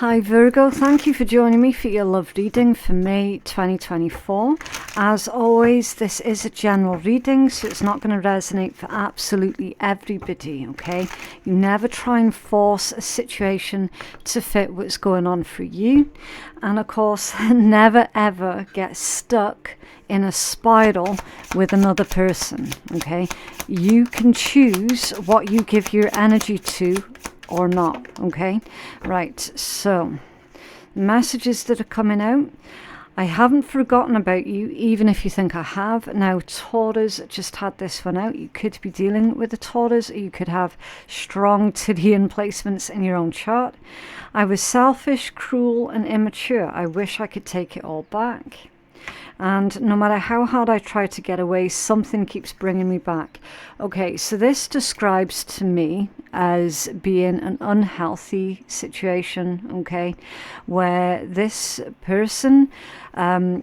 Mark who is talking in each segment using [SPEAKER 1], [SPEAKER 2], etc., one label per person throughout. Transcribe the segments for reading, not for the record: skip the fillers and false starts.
[SPEAKER 1] Hi Virgo, thank you for joining me for your love reading for May 2024. As always, this is a general reading, so it's not going to resonate for absolutely everybody, okay? You never try and force a situation to fit what's going on for you. And of course, never ever get stuck in a spiral with another person, okay? You can choose what you give your energy to or not, okay? Right, so messages that are coming out. I haven't forgotten about you, even if you think I have. Now, Taurus just had this one out. You could be dealing with a Taurus, or you could have strong Tyrian placements in your own chart. I was selfish, cruel, and immature. I wish I could take it all back. And no matter how hard I try to get away, something keeps bringing me back. Okay, so this describes to me as being an unhealthy situation, okay, where this person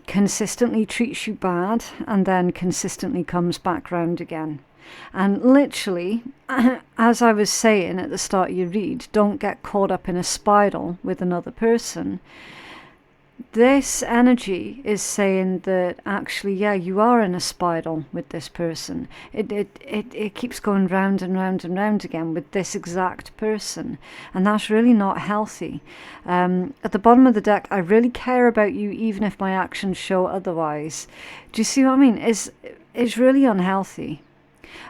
[SPEAKER 1] consistently treats you bad and then consistently comes back round again. And literally, as I was saying at the start of your read, don't get caught up in a spiral with another person. This energy is saying that actually, yeah, you are in a spiral with this person. It keeps going round and round and round again with this exact person. And that's really not healthy. At the bottom of the deck, I really care about you even if my actions show otherwise. Do you see what I mean? It's really unhealthy.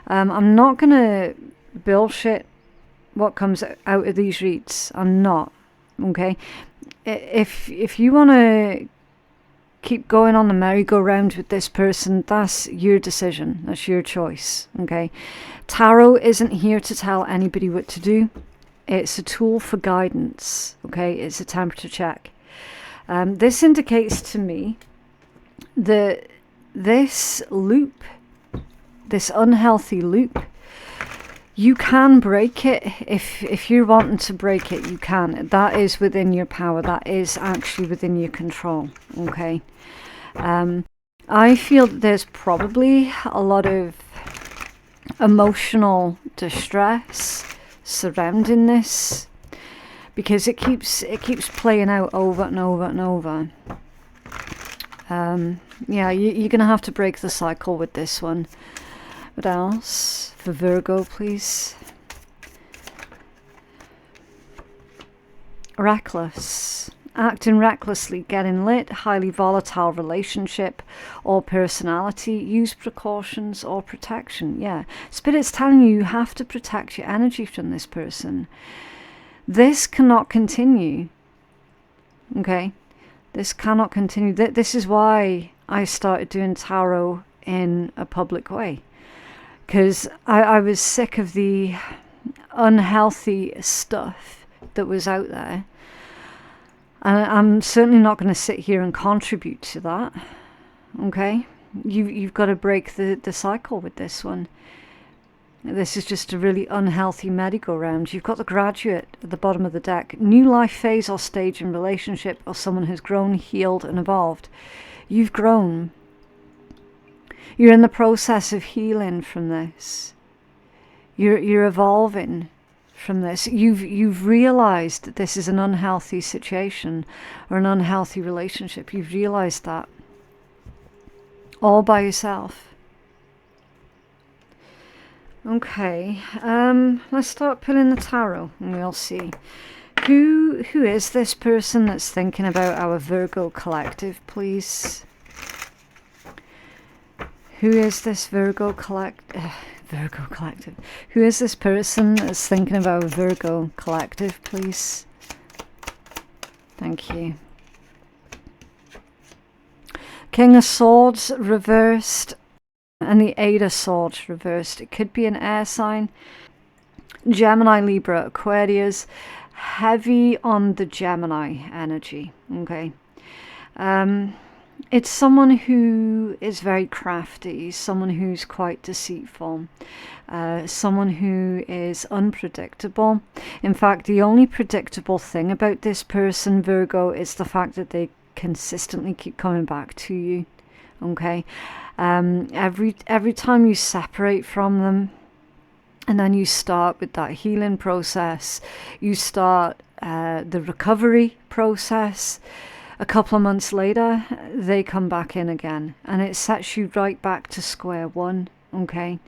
[SPEAKER 1] I'm not going to bullshit what comes out of these reads. I'm not. Okay? If you want to keep going on the merry-go-round with this person, that's your decision. That's your choice, okay? Tarot isn't here to tell anybody what to do. It's a tool for guidance, okay? It's a temperature check. This indicates to me that this loop, this unhealthy loop, you can break it. If you're wanting to break it, you can. That is within your power. That is actually within your control, okay? I feel that there's probably a lot of emotional distress surrounding this because it keeps playing out over and over and over. Yeah, you're going to have to break the cycle with this one. What else for Virgo, please? Reckless. Acting recklessly, getting lit, highly volatile relationship or personality. Use precautions or protection. Yeah. Spirit's telling you have to protect your energy from this person. This cannot continue. Okay? This cannot continue. This is why I started doing tarot in a public way. Because I was sick of the unhealthy stuff that was out there. And I'm certainly not going to sit here and contribute to that. Okay? You've got to break the cycle with this one. This is just a really unhealthy merry-go-round. You've got the Graduate at the bottom of the deck. New life phase or stage in relationship, or someone who's grown, healed and evolved. You've grown. You're in the process of healing from this. You're evolving from this. You've realized that this is an unhealthy situation or an unhealthy relationship. You've realized that all by yourself. Okay, let's start pulling the tarot and we'll see. Who is this person that's thinking about our Virgo collective, please? Who is this Virgo collective? Who is this person that's thinking about a Virgo collective, please? Thank you. King of Swords reversed and the Eight of Swords reversed. It could be an air sign. Gemini, Libra, Aquarius. Heavy on the Gemini energy. Okay. It's someone who is very crafty, someone who's quite deceitful, someone who is unpredictable. In fact, the only predictable thing about this person, Virgo, is the fact that they consistently keep coming back to you. Okay, every time you separate from them, and then you start with that healing process, you start the recovery process. A couple of months later, they come back in again, and it sets you right back to square one, okay?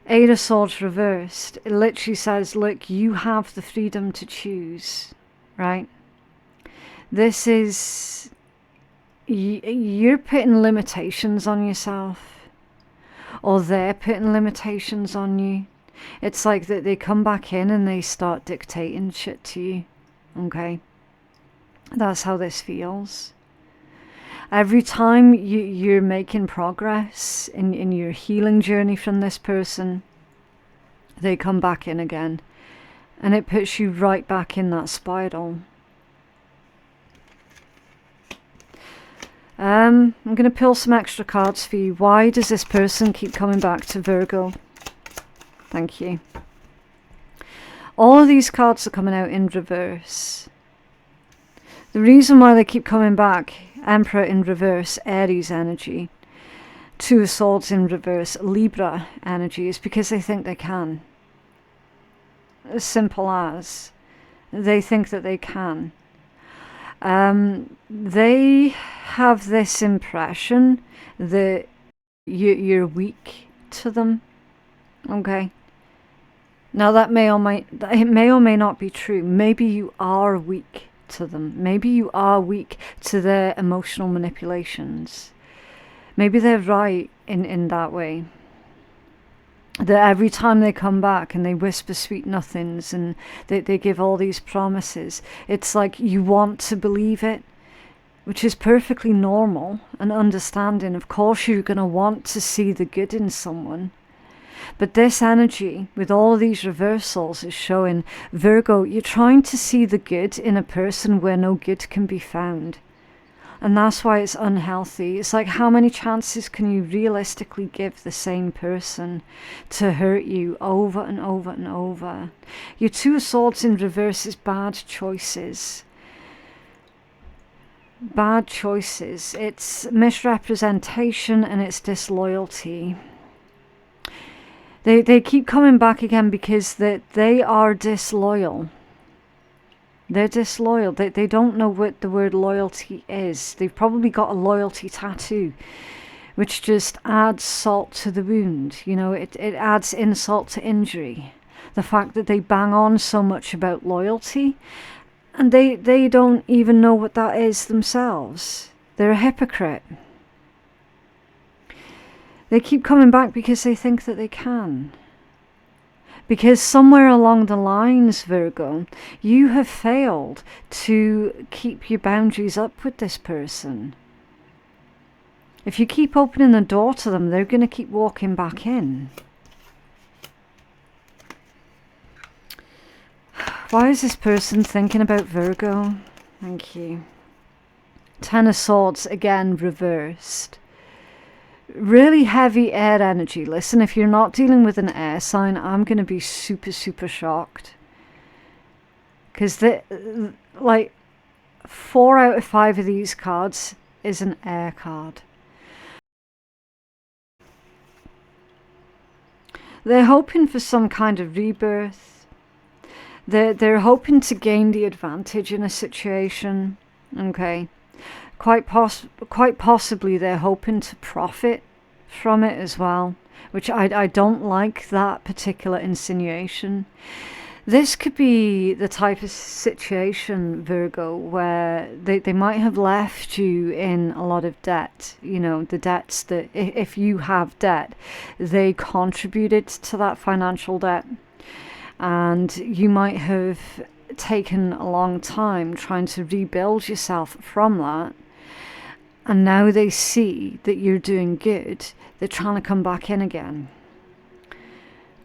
[SPEAKER 1] Eight of Swords reversed, it literally says, look, you have the freedom to choose, right? This is, you're putting limitations on yourself, or they're putting limitations on you. It's like that they come back in and they start dictating shit to you, okay? That's how this feels. Every time you're making progress in your healing journey from this person, they come back in again. And it puts you right back in that spiral. I'm going to pull some extra cards for you. Why does this person keep coming back to Virgo? Thank you. All of these cards are coming out in reverse. The reason why they keep coming back, Emperor in reverse, Aries energy, Two of Swords in reverse, Libra energy, is because they think they can. As simple as. They think that they can. They have this impression that you're weak to them. Okay. Now it may or may not be true. Maybe you are weak to them. Maybe you are weak to their emotional manipulations. Maybe they're right in that way. That every time they come back and they whisper sweet nothings and they give all these promises, it's like you want to believe it, which is perfectly normal and understanding. Of course you're going to want to see the good in someone. But this energy, with all of these reversals, is showing, Virgo, you're trying to see the good in a person where no good can be found. And that's why it's unhealthy. It's like, how many chances can you realistically give the same person to hurt you over and over and over? Your Two of Swords in reverse is bad choices. Bad choices. It's misrepresentation and it's disloyalty. They keep coming back again because they are disloyal. They're disloyal. They don't know what the word loyalty is. They've probably got a loyalty tattoo, which just adds salt to the wound. You know, it adds insult to injury. The fact that they bang on so much about loyalty, and they don't even know what that is themselves. They're a hypocrite. They keep coming back because they think that they can. Because somewhere along the lines, Virgo, you have failed to keep your boundaries up with this person. If you keep opening the door to them, they're going to keep walking back in. Why is this person thinking about Virgo? Thank you. Ten of Swords, again, reversed. Really heavy air energy. Listen, if you're not dealing with an air sign, I'm going to be super, super shocked. Because, like, 4 out of 5 of these cards is an air card. They're hoping for some kind of rebirth. They're hoping to gain the advantage in a situation. Okay. Quite possibly they're hoping to profit from it as well, which I don't like that particular insinuation. This could be the type of situation, Virgo, where they might have left you in a lot of debt. You know, the debts that, if you have debt, they contributed to that financial debt. And you might have taken a long time trying to rebuild yourself from that. And now they see that you're doing good. They're trying to come back in again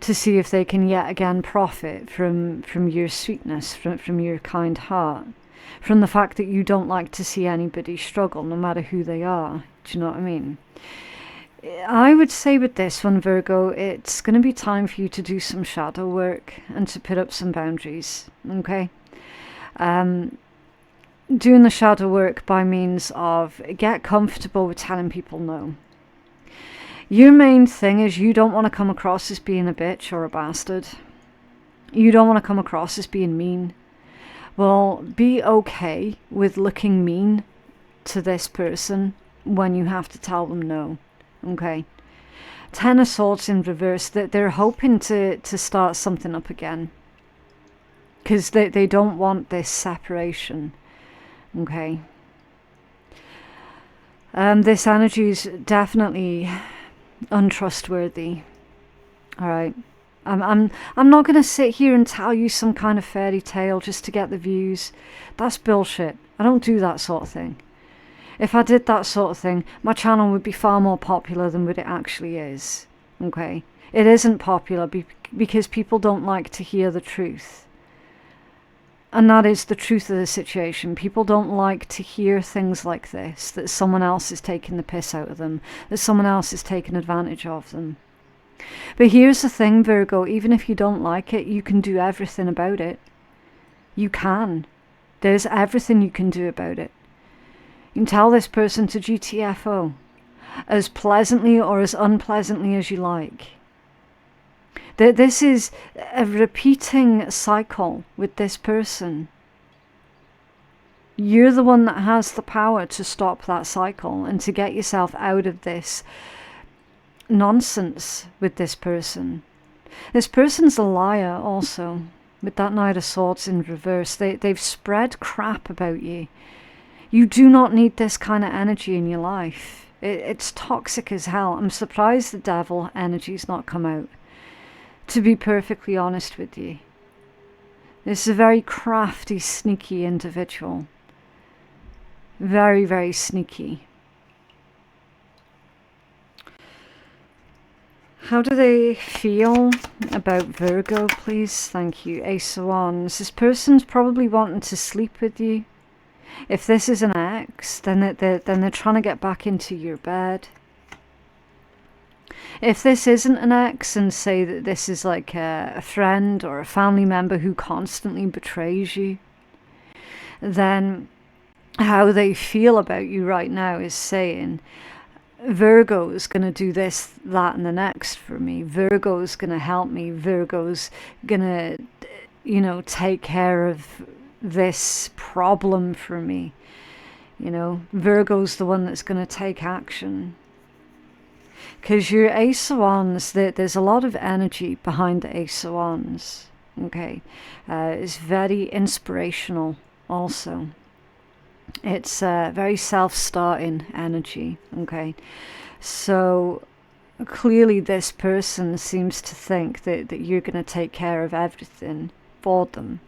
[SPEAKER 1] to see if they can yet again profit from your sweetness, from your kind heart, from the fact that you don't like to see anybody struggle, no matter who they are. Do you know what I mean? I would say with this one, Virgo, it's going to be time for you to do some shadow work and to put up some boundaries, okay? Doing the shadow work by means of get comfortable with telling people no. Your main thing is you don't want to come across as being a bitch or a bastard. You don't want to come across as being mean. Well, be okay with looking mean to this person when you have to tell them no. Okay. Ten of Swords in reverse, that they're hoping to start something up again. Because they don't want this separation. Okay. This energy is definitely untrustworthy. Alright. I'm not going to sit here and tell you some kind of fairy tale just to get the views. That's bullshit. I don't do that sort of thing. If I did that sort of thing, my channel would be far more popular than what it actually is. Okay? It isn't popular because people don't like to hear the truth. And that is the truth of the situation. People don't like to hear things like this, that someone else is taking the piss out of them, that someone else is taking advantage of them. But here's the thing, Virgo, even if you don't like it, you can do everything about it. You can. There's everything you can do about it. You can tell this person to GTFO, as pleasantly or as unpleasantly as you like. This is a repeating cycle with this person. You're the one that has the power to stop that cycle and to get yourself out of this nonsense with this person. This person's a liar also, with that Knight of Swords in reverse. They've spread crap about you. You do not need this kind of energy in your life. It's toxic as hell. I'm surprised the Devil energy's not come out, to be perfectly honest with you. This is a very crafty, sneaky individual. Very, very sneaky. How do they feel about Virgo, please? Thank you. Ace of Wands. This person's probably wanting to sleep with you. If this is an ex, then they're trying to get back into your bed. If this isn't an ex, and say that this is like a friend or a family member who constantly betrays you, then how they feel about you right now is saying, Virgo is going to do this, that, and the next for me. Virgo is going to help me. Virgo's going to, you know, take care of this problem for me. You know, Virgo's the one that's going to take action. Because your Ace of Wands, there's a lot of energy behind the Ace of Wands. Okay. It's very inspirational also. It's very self-starting energy. Okay. So clearly this person seems to think that you're going to take care of everything for them.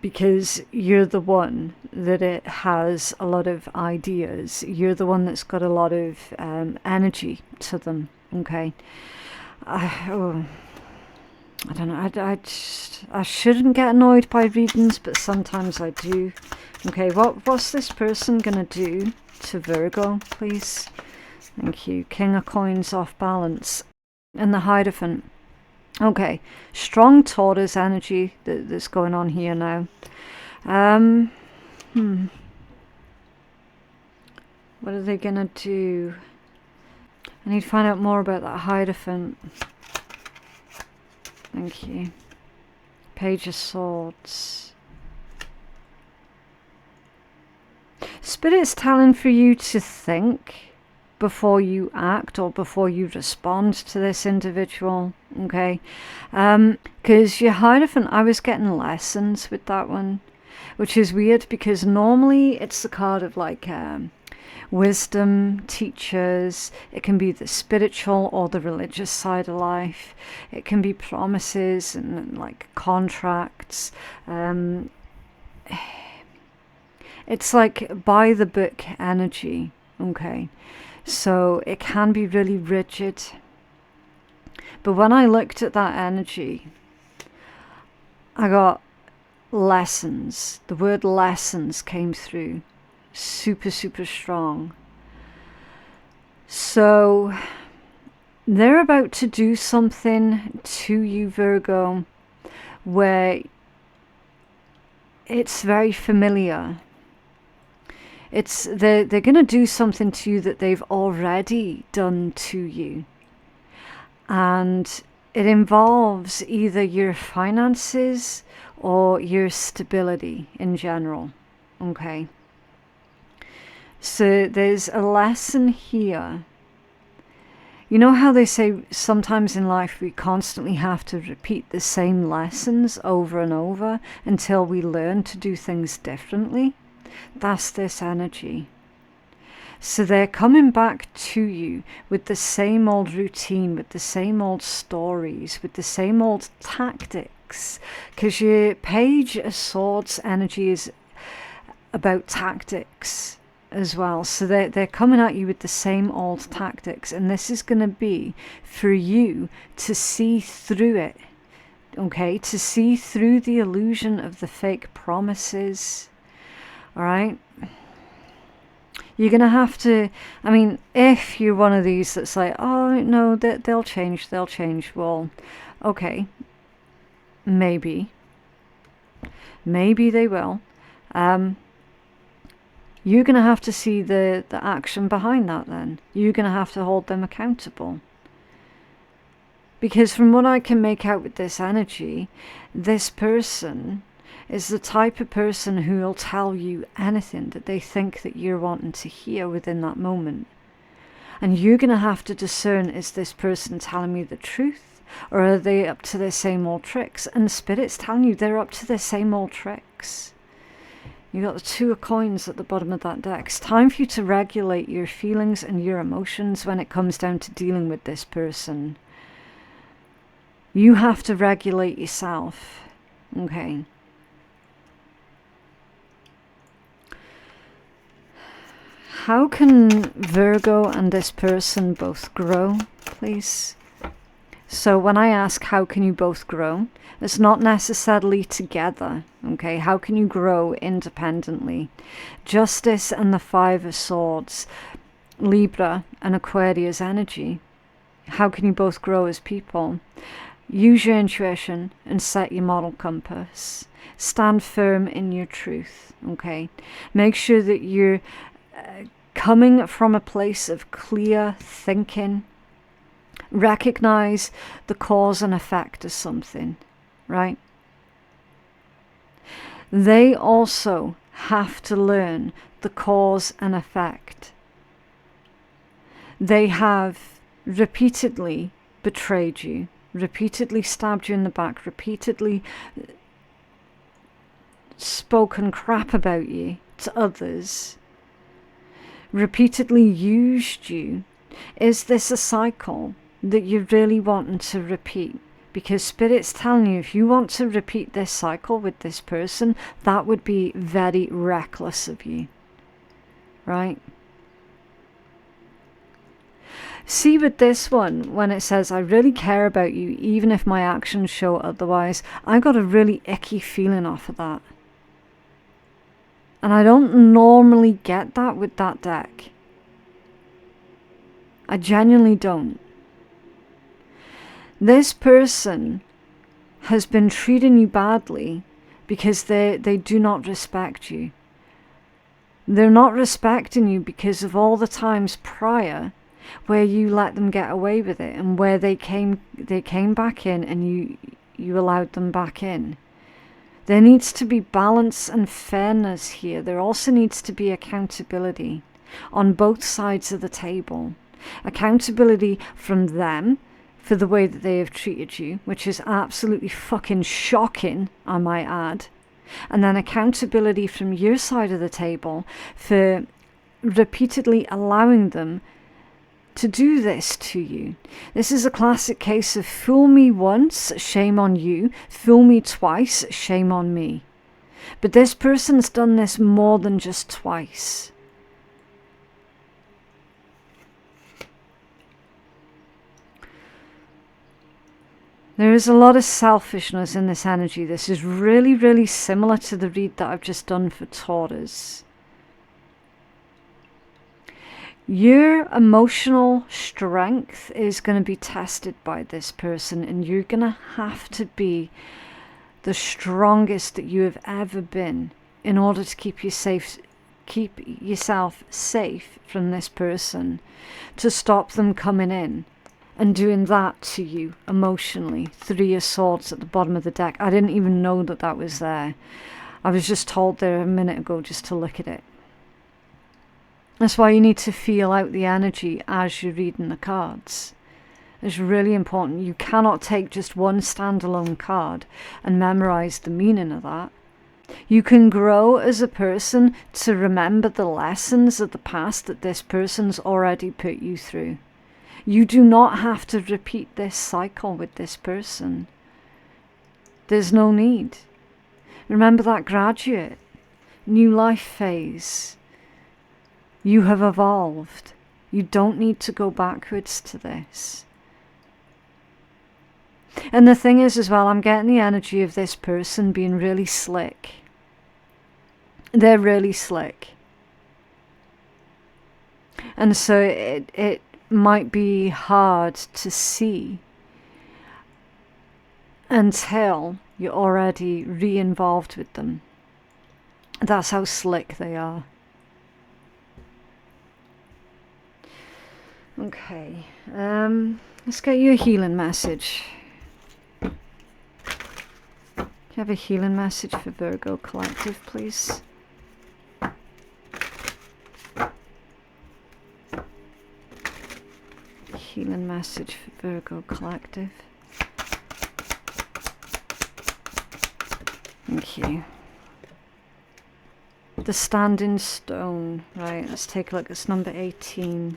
[SPEAKER 1] Because you're the one that it has a lot of ideas. You're the one that's got a lot of energy to them. Okay. I don't know. I shouldn't get annoyed by readings, but sometimes I do. Okay, what's this person gonna do to Virgo, please? Thank you. King of Coins off balance. And the Hierophant. Okay, strong Taurus energy that's going on here now. What are they gonna do? I need to find out more about that Hierophant. Thank you. Page of Swords. Spirit's telling for you to think before you act or before you respond to this individual. Okay. Because your Hierophant, I was getting lessons with that one, which is weird because normally it's the card of like wisdom, teachers. It can be the spiritual or the religious side of life. It can be promises and like contracts. It's like by the book energy. Okay. So it can be really rigid. But when I looked at that energy, I got lessons. The word lessons came through. Super, super strong. So they're about to do something to you, Virgo, where it's very familiar. They're going to do something to you that they've already done to you. And it involves either your finances or your stability in general. Okay. So there's a lesson here. You know how they say sometimes in life we constantly have to repeat the same lessons over and over until we learn to do things differently? That's this energy. So they're coming back to you with the same old routine, with the same old stories, with the same old tactics. Because your Page of Swords energy is about tactics as well. So they're coming at you with the same old tactics. And this is going to be for you to see through it. Okay? To see through the illusion of the fake promises. Alright? You're going to have to, I mean, if you're one of these that's like, oh, no, they'll change. Well, okay, maybe they will. You're going to have to see the action behind that then. You're going to have to hold them accountable. Because from what I can make out with this energy, this person is the type of person who will tell you anything that they think that you're wanting to hear within that moment. And you're going to have to discern, is this person telling me the truth? Or are they up to their same old tricks? And the Spirit's telling you they're up to their same old tricks. You got the Two of Coins at the bottom of that deck. It's time for you to regulate your feelings and your emotions when it comes down to dealing with this person. You have to regulate yourself. Okay. How can Virgo and this person both grow, please? So when I ask how can you both grow, it's not necessarily together, okay? How can you grow independently? Justice and the Five of Swords, Libra and Aquarius energy. How can you both grow as people? Use your intuition and set your moral compass. Stand firm in your truth, okay? Make sure that you're coming from a place of clear thinking. Recognize the cause and effect of something, right? They also have to learn the cause and effect. They have repeatedly betrayed you, repeatedly stabbed you in the back, repeatedly spoken crap about you to others, repeatedly used you. Is this a cycle that you're really wanting to repeat? Because Spirit's telling you, if you want to repeat this cycle with this person, that would be very reckless of you, right? See with this one, when it says, I really care about you, even if my actions show otherwise, I got a really icky feeling off of that. And I don't normally get that with that deck. I genuinely don't. This person has been treating you badly because they do not respect you. They're not respecting you because of all the times prior where you let them get away with it, and where they came back in and you allowed them back in. There needs to be balance and fairness here. There also needs to be accountability on both sides of the table. Accountability from them for the way that they have treated you, which is absolutely fucking shocking, I might add. And then accountability from your side of the table for repeatedly allowing them to do this to you. This is a classic case of fool me once, shame on you. Fool me twice, shame on me. But this person's done this more than just twice. There is a lot of selfishness in this energy. This is really, really similar to the read that I've just done for Taurus. Your emotional strength is going to be tested by this person, and you're going to have to be the strongest that you have ever been in order to keep yourself safe from this person, to stop them coming in and doing that to you emotionally. 3 of Swords at the bottom of the deck. I didn't even know that that was there. I was just told there a minute ago just to look at it. That's why you need to feel out the energy as you're reading the cards. It's really important. You cannot take just one standalone card and memorize the meaning of that. You can grow as a person to remember the lessons of the past that this person's already put you through. You do not have to repeat this cycle with this person. There's no need. Remember that graduate, new life phase. You have evolved. You don't need to go backwards to this. And the thing is as well, I'm getting the energy of this person being really slick. They're really slick. And so it might be hard to see until you're already re-involved with them. That's how slick they are. Okay, let's get you a healing message. Do you have a healing message for Virgo Collective, please? Healing message for Virgo Collective. Thank you. The Standing Stone. Right, let's take a look. It's number 18.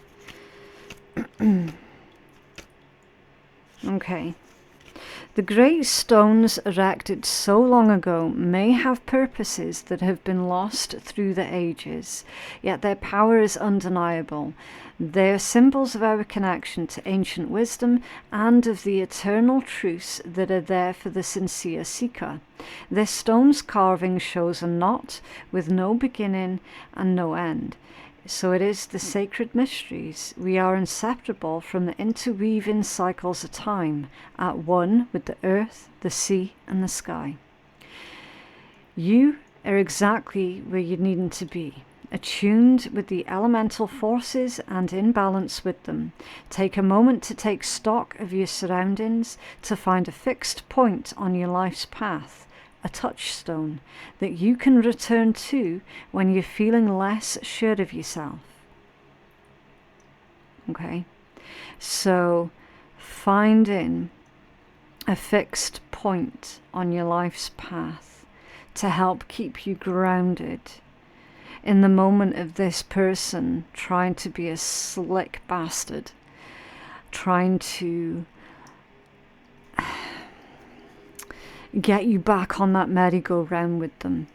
[SPEAKER 1] Okay. The great stones erected so long ago may have purposes that have been lost through the ages, yet their power is undeniable. They are symbols of our connection to ancient wisdom and of the eternal truths that are there for the sincere seeker. This stone's carving shows a knot with no beginning and no end. So it is the sacred mysteries. We are inseparable from the interweaving cycles of time, at one with the earth, the sea, and the sky. You are exactly where you need to be, attuned with the elemental forces and in balance with them. Take a moment to take stock of your surroundings, to find a fixed point on your life's path, a touchstone that you can return to when you're feeling less sure of yourself. Okay, so finding a fixed point on your life's path to help keep you grounded in the moment of this person trying to be a slick bastard, trying to get you back on that merry-go-round with them.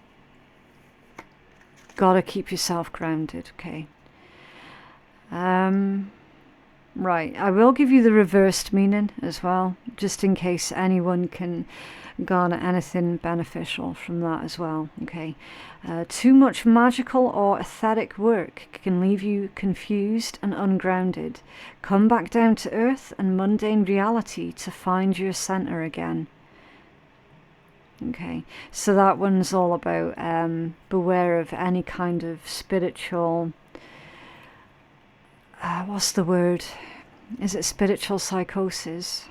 [SPEAKER 1] Gotta keep yourself grounded, okay? Right, I will give you the reversed meaning as well, just in case anyone can garner anything beneficial from that as well, okay? Too much magical or etheric work can leave you confused and ungrounded. Come back down to earth and mundane reality to find your center again. Okay, so that one's all about beware of any kind of spiritual, what's the word? Is it spiritual psychosis?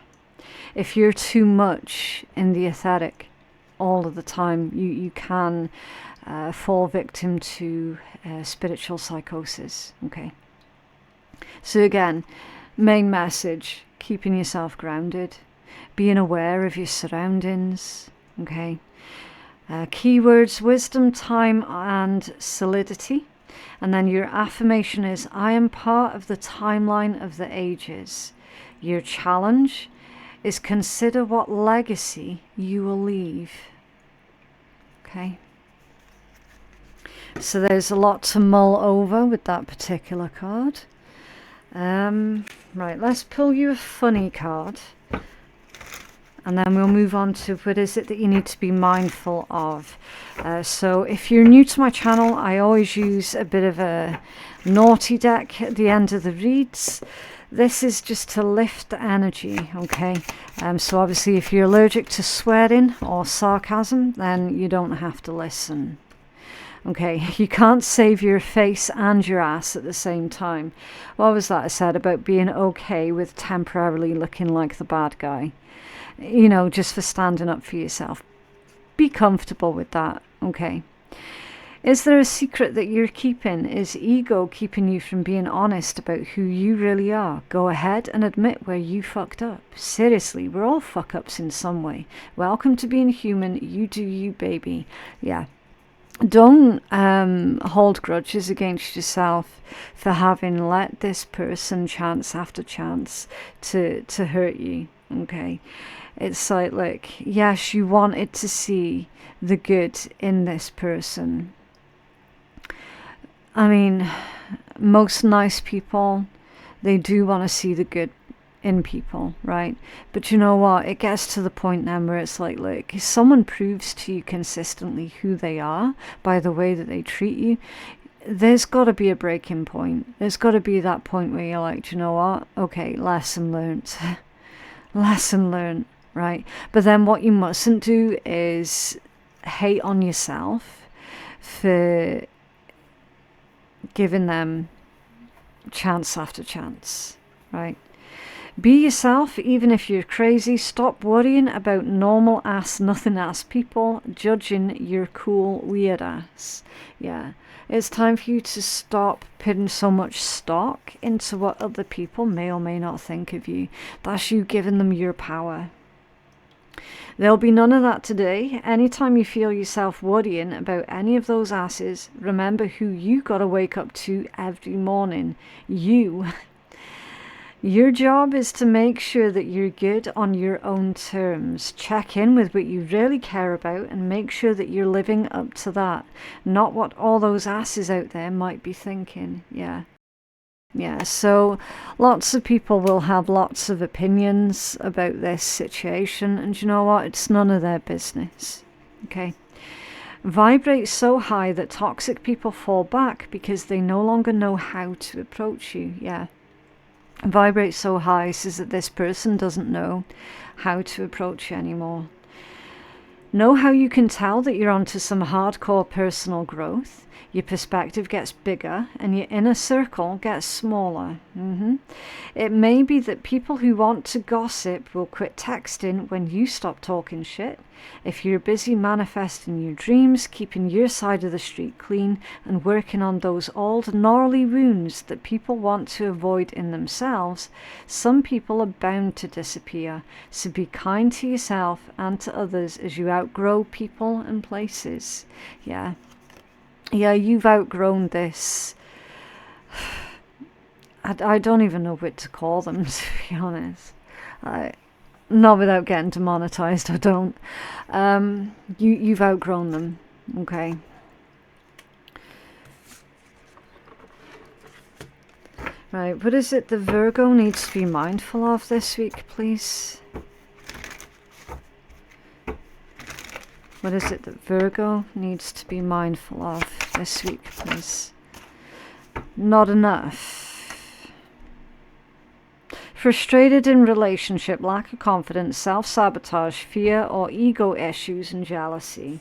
[SPEAKER 1] If you're too much in the etheric all of the time, you can fall victim to spiritual psychosis. Okay, so again, main message, keeping yourself grounded, being aware of your surroundings. Okay, keywords: wisdom, time, and solidity. And then your affirmation is, I am part of the timeline of the ages. Your challenge is consider what legacy you will leave. Okay, so there's a lot to mull over with that particular card. Right, let's pull you a funny card. And then we'll move on to what is it that you need to be mindful of. So if you're new to my channel, I always use a bit of a naughty deck at the end of the reads. This is just to lift the energy, okay? So obviously if you're allergic to swearing or sarcasm, then you don't have to listen. Okay, you can't save your face and your ass at the same time. What was that I said about being okay with temporarily looking like the bad guy? You know, just for standing up for yourself. Be comfortable with that, okay? Is there a secret that you're keeping? Is ego keeping you from being honest about who you really are? Go ahead and admit where you fucked up. Seriously, we're all fuck-ups in some way. Welcome to being human. You do you, baby. Yeah. Don't hold grudges against yourself for having let this person chance after chance to hurt you, okay? It's like, look, yes, you wanted to see the good in this person. I mean, most nice people, they do want to see the good in people, right? But you know what? It gets to the point then where it's like, look, if someone proves to you consistently who they are by the way that they treat you, there's got to be a breaking point. There's got to be that point where you're like, do you know what? Okay, lesson learned. Lesson learned, right? But then what you mustn't do is hate on yourself for giving them chance after chance, right? Be yourself, even if you're crazy. Stop worrying about normal ass, nothing ass people judging your cool weird ass. Yeah, it's time for you to stop putting so much stock into what other people may or may not think of you. That's you giving them your power. There'll be none of that today. Anytime you feel yourself worrying about any of those asses, remember who you gotta wake up to every morning. You. Your job is to make sure that you're good on your own terms. Check in with what you really care about and make sure that you're living up to that. Not what all those asses out there might be thinking. Yeah. Yeah, so lots of people will have lots of opinions about this situation, and you know what? It's none of their business. Okay? Vibrate so high that toxic people fall back because they no longer know how to approach you. Yeah. Vibrate so high says that this person doesn't know how to approach you anymore. Know how you can tell that you're onto some hardcore personal growth. Your perspective gets bigger and your inner circle gets smaller. It may be that people who want to gossip will quit texting when you stop talking shit. If you're busy manifesting your dreams, keeping your side of the street clean, and working on those old gnarly wounds that people want to avoid in themselves, some people are bound to disappear. So be kind to yourself and to others as you outgrow people and places. Yeah, you've outgrown this. I don't even know what to call them, to be honest. Not without getting demonetized, I don't. You've outgrown them, okay? Right, what is it the Virgo needs to be mindful of this week, please? What is it that Virgo needs to be mindful of this week, please? Not enough. Frustrated in relationship, lack of confidence, self-sabotage, fear or ego issues and jealousy.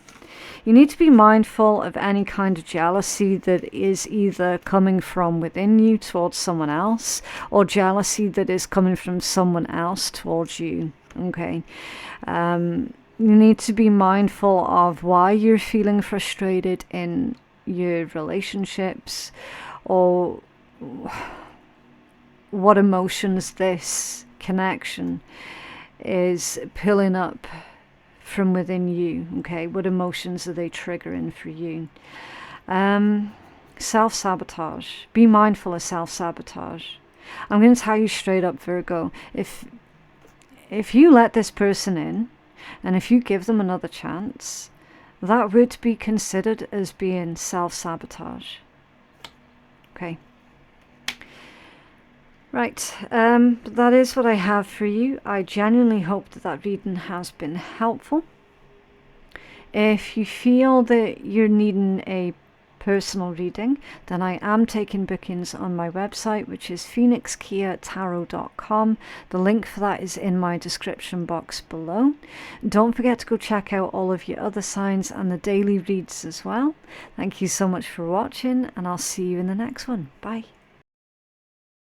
[SPEAKER 1] You need to be mindful of any kind of jealousy that is either coming from within you towards someone else or jealousy that is coming from someone else towards you, okay? You need to be mindful of why you're feeling frustrated in your relationships or what emotions this connection is pulling up from within you, okay? What emotions are they triggering for you? Self-sabotage. Be mindful of self-sabotage. I'm going to tell you straight up, Virgo, if you let this person in and if you give them another chance, that would be considered as being self-sabotage. Okay. Right, that is what I have for you. I genuinely hope that reading has been helpful. If you feel that you're needing a personal reading, then I am taking bookings on my website, which is phoenixkeiatarot.com. The link for that is in my description box below. Don't forget to go check out all of your other signs and the daily reads as well. Thank you so much for watching, and I'll see you in the next one. Bye.